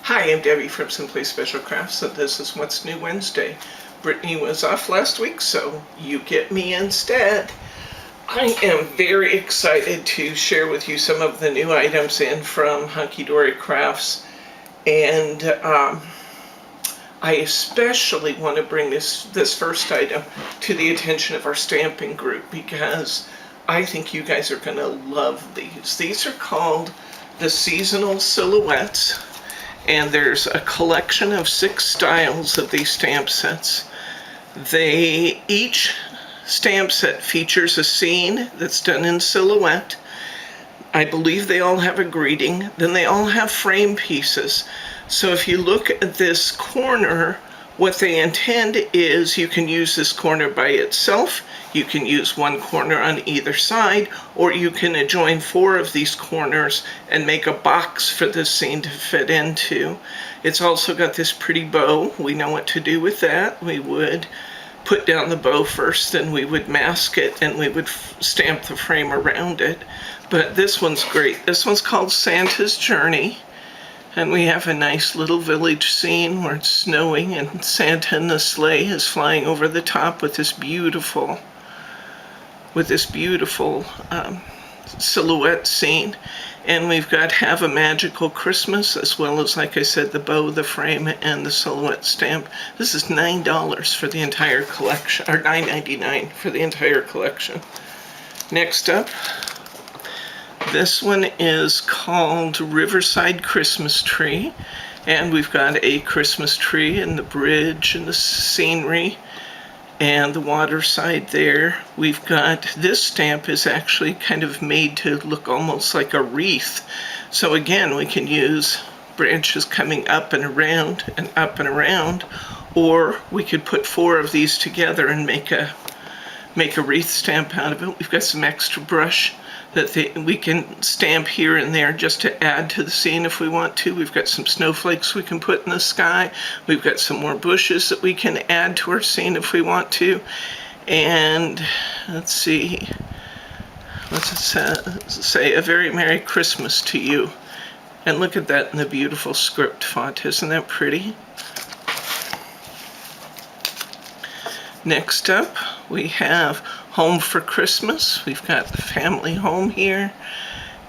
Hi, I'm Debbie from SimplySpecialCrafts, and this is What's New Wednesday. Brittany was off last week, so you get me instead. I am very excited to share with you some of the new items in from Hunky Dory Crafts, and I especially want to bring this first item to the attention of our stamping group because I think you guys are going to love these. These are called the Seasonal Silhouettes. And there's a collection of 6 styles of these stamp sets. Each stamp set features a scene that's done in silhouette. I believe they all have a greeting. Then they all have frame pieces. So if you look at this corner, what they intend is you can use this corner by itself, you can use one corner on either side, or you can join 4 of these corners and make a box for this scene to fit into. It's also got this pretty bow. We know what to do with that. We would put down the bow first, then we would mask it, and we would stamp the frame around it. But this one's great. This one's called Santa's Journey. And we have a nice little village scene where it's snowing and Santa in the sleigh is flying over the top with this beautiful silhouette scene. And we've got Have a Magical Christmas, as well as, like I said, the bow, the frame, and the silhouette stamp. This is $9 for the entire collection, or $9.99 for the entire collection. Next up, this one is called Riverside Christmas Tree, and we've got a Christmas tree and the bridge and the scenery and the water side there. We've got, this stamp is actually kind of made to look almost like a wreath. So again, we can use branches coming up and around and up and around, or we could put 4 of these together and make a wreath stamp out of it. We've got some extra brush that we can stamp here and there just to add to the scene if we want to. We've got some snowflakes we can put in the sky. We've got some more bushes that we can add to our scene if we want to. And let's see, let's say a very Merry Christmas to you. And look at that in the beautiful script font. Isn't that pretty? Next up, we have Home for Christmas. We've got the family home here,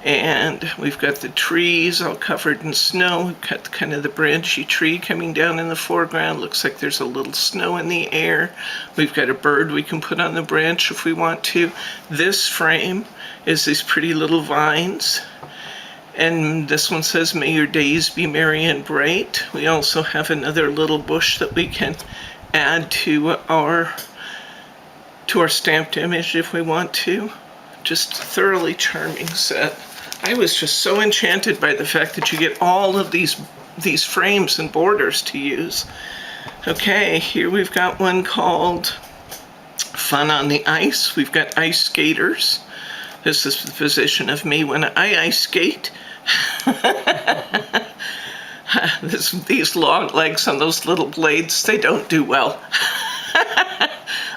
and we've got the trees all covered in snow. We've got kind of the branchy tree coming down in the foreground. Looks like there's a little snow in the air. We've got a bird we can put on the branch if we want to. This frame is these pretty little vines. And this one says, "May your days be merry and bright." We also have another little bush that we can add to our stamped image if we want to. Just thoroughly charming set. I was just so enchanted by the fact that you get all of these frames and borders to use. Okay, here we've got one called Fun on the Ice. We've got ice skaters. This is the position of me when I ice skate. These long legs on those little blades, they don't do well.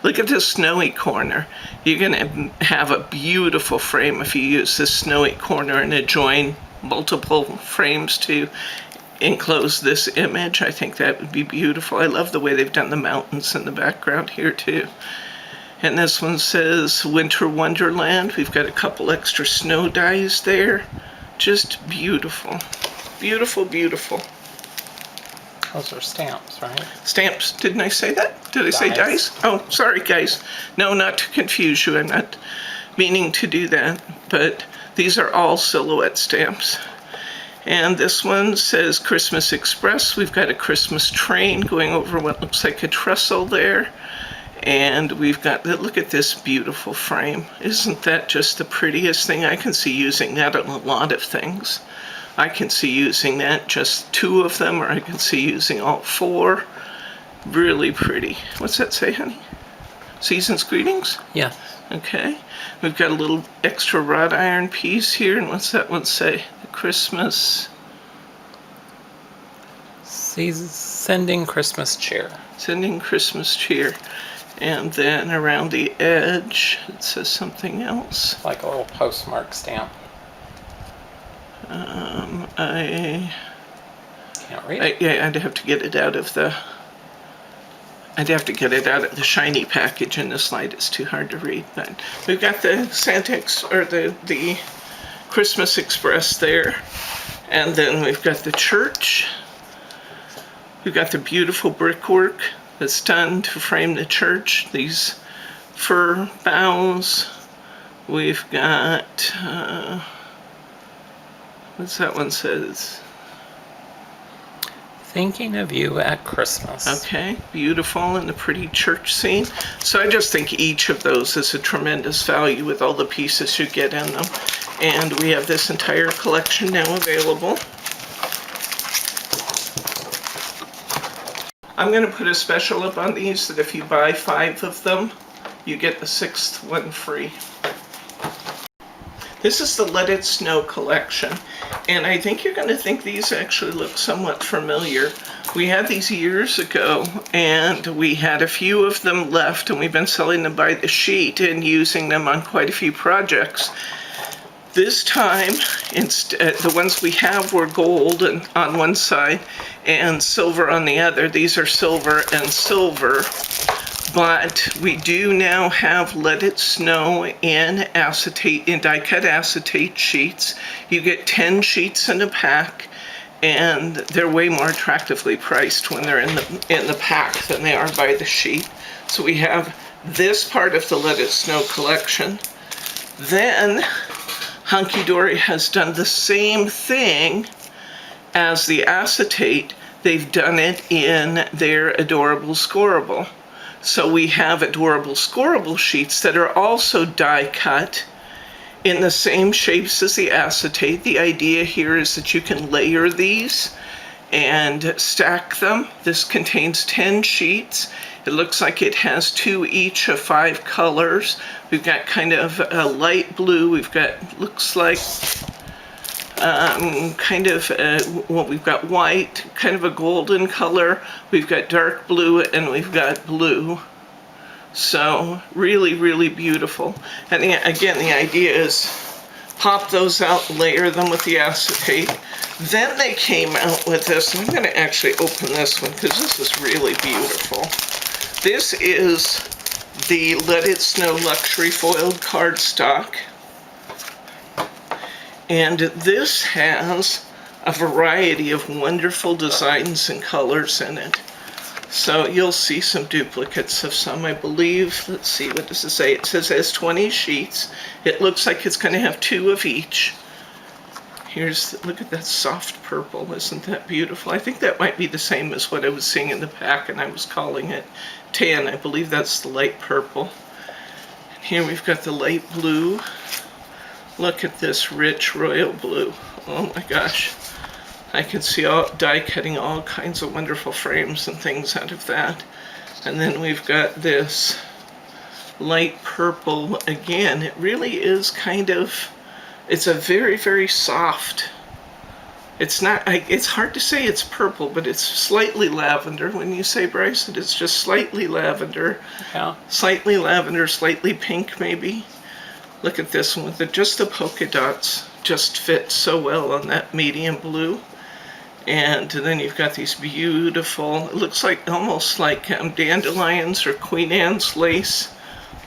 Look at this snowy corner. You're going to have a beautiful frame if you use this snowy corner and join multiple frames to enclose this image. I think that would be beautiful. I love the way they've done the mountains in the background here too. And this one says Winter Wonderland. We've got a couple extra snow dies there. Just beautiful. Beautiful, beautiful. Those are stamps, right? Stamps. Didn't I say that? Did I say dice? Oh, sorry, guys. No, not to confuse you. I'm not meaning to do that. But these are all silhouette stamps. And this one says Christmas Express. We've got a Christmas train going over what looks like a trestle there. And we've got, look at this beautiful frame. Isn't that just the prettiest thing? I can see using that on a lot of things. I can see using that, just 2 of them, or I can see using all 4. Really pretty. What's that say, honey? Season's Greetings? Yeah. Okay. We've got a little extra wrought iron piece here, and what's that one say? The Christmas... Sending Christmas cheer. Sending Christmas cheer. And then around the edge, it says something else. Like a little postmark stamp. I can't read it. Yeah, I'd have to get it out of the. I'd have to get it out of the shiny package, and this light is too hard to read. But we've got the the Christmas Express there, and then we've got the church. We've got the beautiful brickwork that's done to frame the church. These fir boughs. We've got what's that one says? Thinking of you at Christmas. Okay, beautiful, and the pretty church scene. So I just think each of those is a tremendous value with all the pieces you get in them. And we have this entire collection now available. I'm going to put a special up on these that if you buy 5 of them, you get the 6th one free. This is the Let It Snow collection, and I think you're going to think these actually look somewhat familiar. We had these years ago, and we had a few of them left, and we've been selling them by the sheet and using them on quite a few projects. This time, the ones we have were gold on one side and silver on the other. These are silver and silver. But we do now have Let It Snow in acetate, in die-cut acetate sheets. You get 10 sheets in a pack, and they're way more attractively priced when they're in the pack than they are by the sheet. So we have this part of the Let It Snow collection. Then Hunky Dory has done the same thing as the acetate. They've done it in their Adorable Scoreable. So we have Adorable Scoreable sheets that are also die cut in the same shapes as the acetate. The idea here is that you can layer these and stack them. This contains 10 sheets. It looks like it has 2 each of 5 colors. We've got kind of a light blue. We've got, looks like, we've got white, kind of a golden color. We've got dark blue, and we've got blue. So really, really beautiful. And again, the idea is pop those out, layer them with the acetate. Then they came out with this, and I'm going to actually open this one because this is really beautiful. This is the Let It Snow Luxury Foiled Cardstock. And this has a variety of wonderful designs and colors in it. So you'll see some duplicates of some, I believe. Let's see, what does it say? It says it has 20 sheets. It looks like it's going to have 2 of each. Look at that soft purple. Isn't that beautiful? I think that might be the same as what I was seeing in the pack, and I was calling it tan. I believe that's the light purple. Here we've got the light blue. Look at this rich royal blue. Oh my gosh. I can see die cutting all kinds of wonderful frames and things out of that. And then we've got this light purple again. It really is kind of, it's a very, very soft. It's not, it's hard to say it's purple, but it's slightly lavender. When you say, Bryce, that it's just slightly lavender. Yeah. Slightly lavender, slightly pink maybe. Look at this one with just the polka dots just fit so well on that medium blue. And then you've got these beautiful, it looks like almost like dandelions or Queen Anne's lace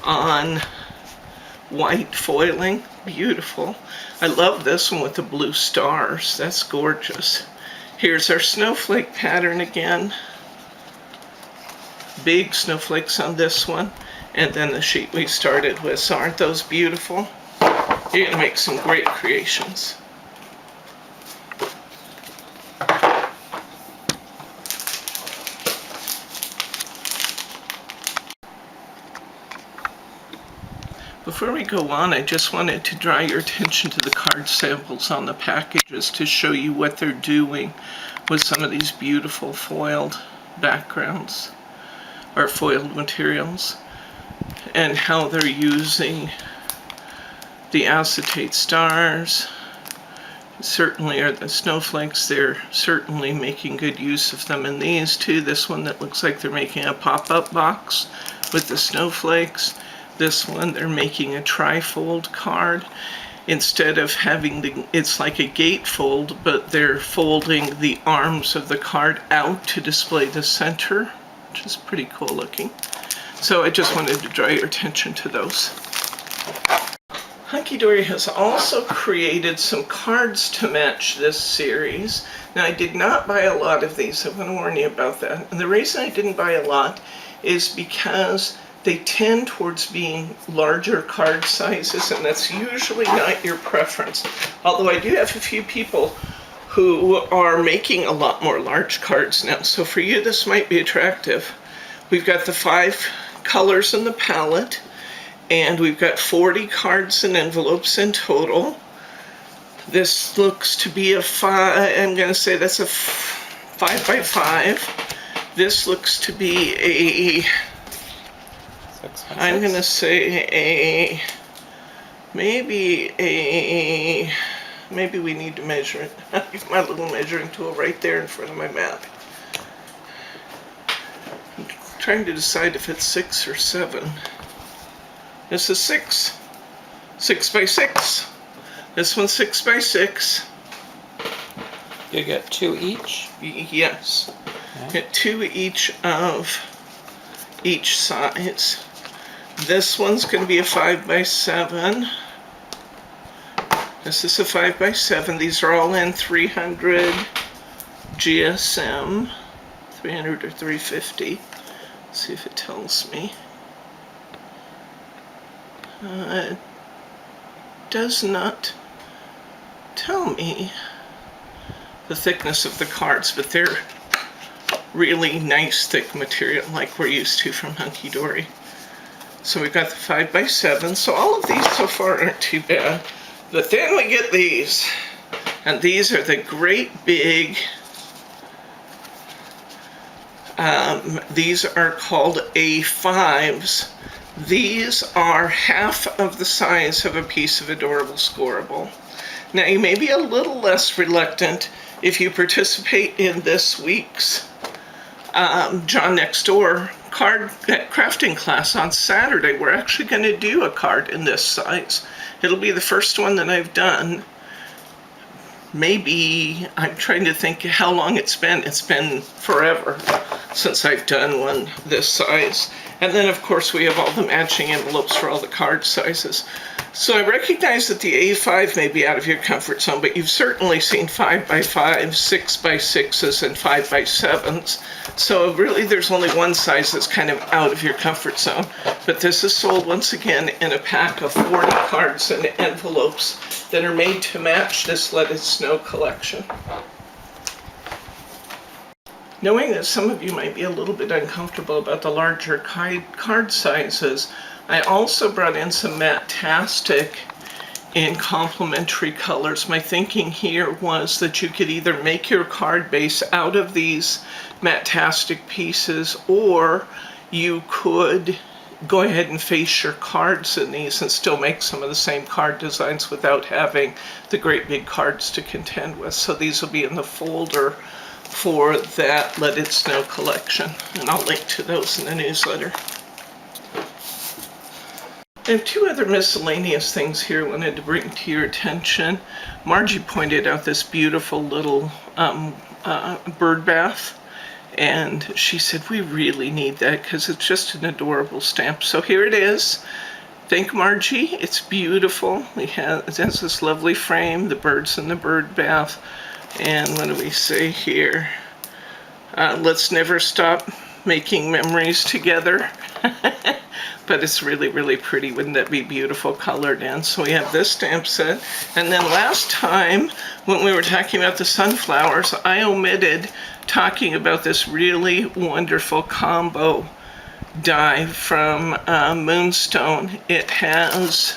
on white foiling. Beautiful. I love this one with the blue stars. That's gorgeous. Here's our snowflake pattern again. Big snowflakes on this one. And then the sheet we started with. So aren't those beautiful? You're going to make some great creations. Before we go on, I just wanted to draw your attention to the card samples on the packages to show you what they're doing with some of these beautiful foiled backgrounds or foiled materials, and how they're using the acetate stars. Certainly are the snowflakes. They're certainly making good use of them in these too. This one that looks like they're making a pop-up box with the snowflakes. This one they're making a trifold card. instead of having it's like a gatefold, but they're folding the arms of the card out to display the center, which is pretty cool looking. So I just wanted to draw your attention to those. Hunky Dory has also created some cards to match this series. Now, I did not buy a lot of these. I want to warn you about that. And the reason I didn't buy a lot is because they tend towards being larger card sizes, and that's usually not your preference. Although I do have a few people who are making a lot more large cards now. So for you, this might be attractive. We've got the 5 colors in the palette. And we've got 40 cards and envelopes in total. This looks to be a 5, I'm going to say that's a 5 by 5. This looks to be a, 6 by 6. I'm going to say maybe we need to measure it. I've got my little measuring tool right there in front of my map. I'm trying to decide if it's 6 or 7. This is 6 by 6. This one's 6 by 6. You get 2 each? Yes. Okay. Get 2 each of each size. This one's going to be a 5 by 7. This is a 5 by 7. These are all in 300 GSM. 300 or 350. Let's see if it tells me. It does not tell me the thickness of the cards, but they're really nice thick material like we're used to from Hunky Dory. So we've got the 5 by 7. So all of these so far aren't too bad. But then we get these. And these are the great big, these are called A5s. These are half of the size of a piece of adorable scoreable. Now, you may be a little less reluctant if you participate in this week's John Next Door card crafting class on Saturday. We're actually going to do a card in this size. It'll be the first one that I've done. Maybe, I'm trying to think how long it's been. It's been forever since I've done one this size. And then, of course, we have all the matching envelopes for all the card sizes. So I recognize that the A5 may be out of your comfort zone, but you've certainly seen 5 by 5, 6 by 6s, and 5 by 7s. So really, there's only one size that's kind of out of your comfort zone. But this is sold, once again, in a pack of 40 cards and envelopes that are made to match this Let It Snow collection. Knowing that some of you might be a little bit uncomfortable about the larger card sizes, I also brought in some Matte-tastic in complementary colors. My thinking here was that you could either make your card base out of these Matte-tastic pieces, or you could go ahead and face your cards in these and still make some of the same card designs without having the great big cards to contend with. So these will be in the folder for that Let It Snow collection, and I'll link to those in the newsletter. I have 2 other miscellaneous things here I wanted to bring to your attention. Margie pointed out this beautiful little bird bath, and she said we really need that because it's just an adorable stamp. So here it is. Thank Margie. It's beautiful. It has this lovely frame, the birds in the bird bath. And what do we say here? Let's never stop making memories together. But it's really, really pretty. Wouldn't that be beautiful colored in? So we have this stamp set. And then last time, when we were talking about the sunflowers, I omitted talking about this really wonderful combo die from Moonstone. It has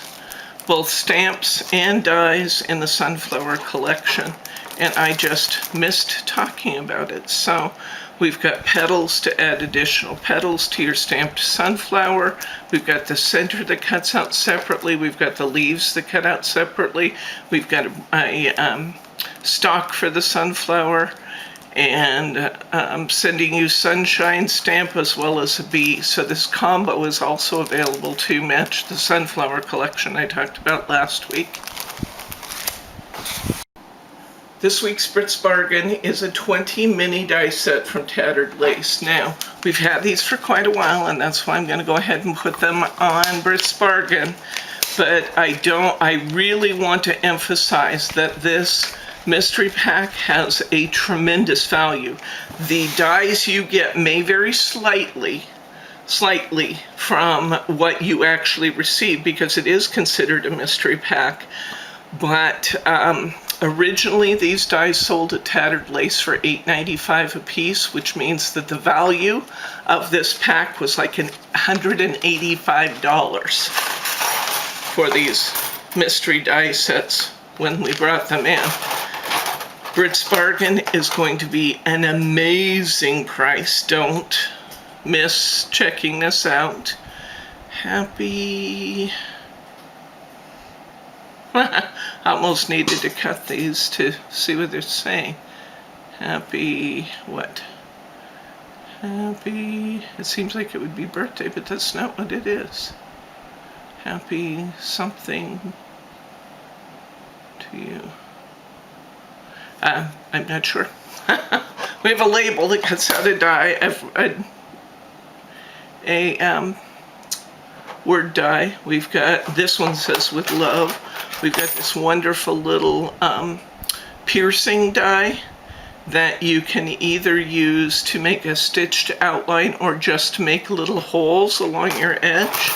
both stamps and dies in the sunflower collection, and I just missed talking about it. So we've got petals to add additional petals to your stamped sunflower. We've got the center that cuts out separately. We've got the leaves that cut out separately. We've got a stalk for the sunflower, and I'm sending you sunshine stamp as well as a bee. So this combo is also available to match the sunflower collection I talked about last week. This week's Brit's Bargain is a 20 mini die set from Tattered Lace. Now, we've had these for quite a while, and that's why I'm going to go ahead and put them on Brit's Bargain. But I really want to emphasize that this mystery pack has a tremendous value. The dies you get may vary slightly from what you actually receive, because it is considered a mystery pack. But originally these dies sold at Tattered Lace for $8.95 a piece, which means that the value of this pack was like $185 for these mystery die sets when we brought them in. Brit's Bargain is going to be an amazing price. Don't miss checking this out. Happy... I almost needed to cut these to see what they're saying. Happy what? Happy... It seems like it would be birthday, but that's not what it is. Happy something to you. I'm not sure. We have a label that cuts out a die, a word die. We've got, this one says with love. We've got this wonderful little piercing die that you can either use to make a stitched outline or just to make little holes along your edge.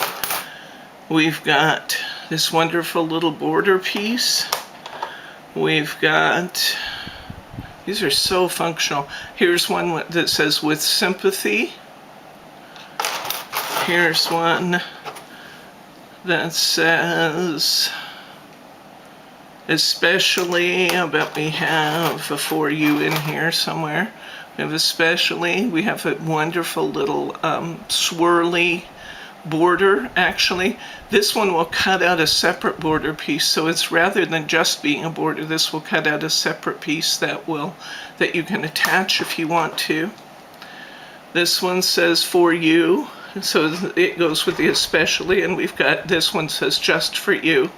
We've got this wonderful little border piece. We've got, these are so functional. Here's one that says with sympathy. Here's one that says especially. I bet we have a for you in here somewhere. We have especially. We have a wonderful little swirly border. Actually, this one will cut out a separate border piece, so it's rather than just being a border, this will cut out a separate piece that you can attach if you want to. This one says for you, so it goes with the especially, and we've got this one says just for you.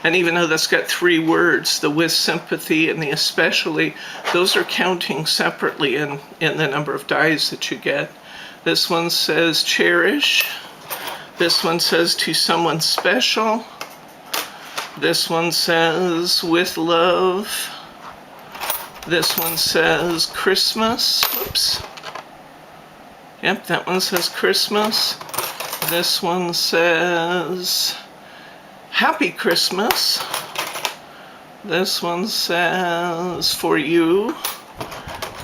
And even though that's got 3 words, the with sympathy and the especially, those are counting separately in the number of dies that you get. This one says cherish. This one says to someone special. This one says with love. This one says Christmas. Oops. Yep, that one says Christmas. This one says Happy Christmas. This one says for you.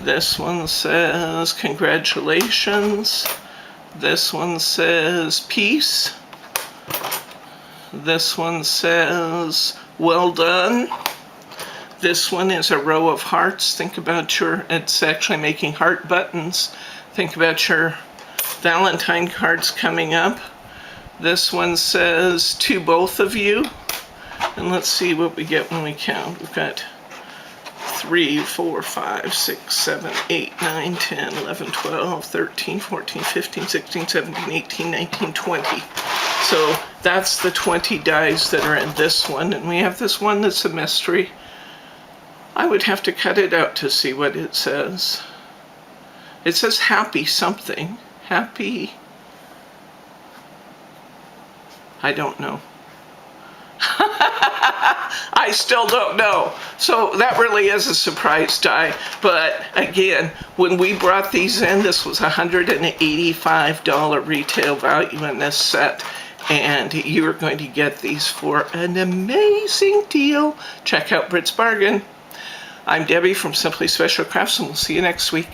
This one says congratulations. This one says peace. This one says well done. This one is a row of hearts. Think about it's actually making heart buttons. Think about your Valentine cards coming up. This one says to both of you. And let's see what we get when we count. We've got 3, 4, 5, 6, 7, 8, 9, 10, 11, 12, 13, 14, 15, 16, 17, 18, 19, 20. So that's the 20 dies that are in this one. And we have this one that's a mystery. I would have to cut it out to see what it says. It says happy something. Happy... I don't know. I still don't know. So that really is a surprise die. But again, when we brought these in, this was $185 retail value in this set. And you're going to get these for an amazing deal. Check out Brit's Bargain. I'm Debbie from SimplySpecialCrafts, and we'll see you next week.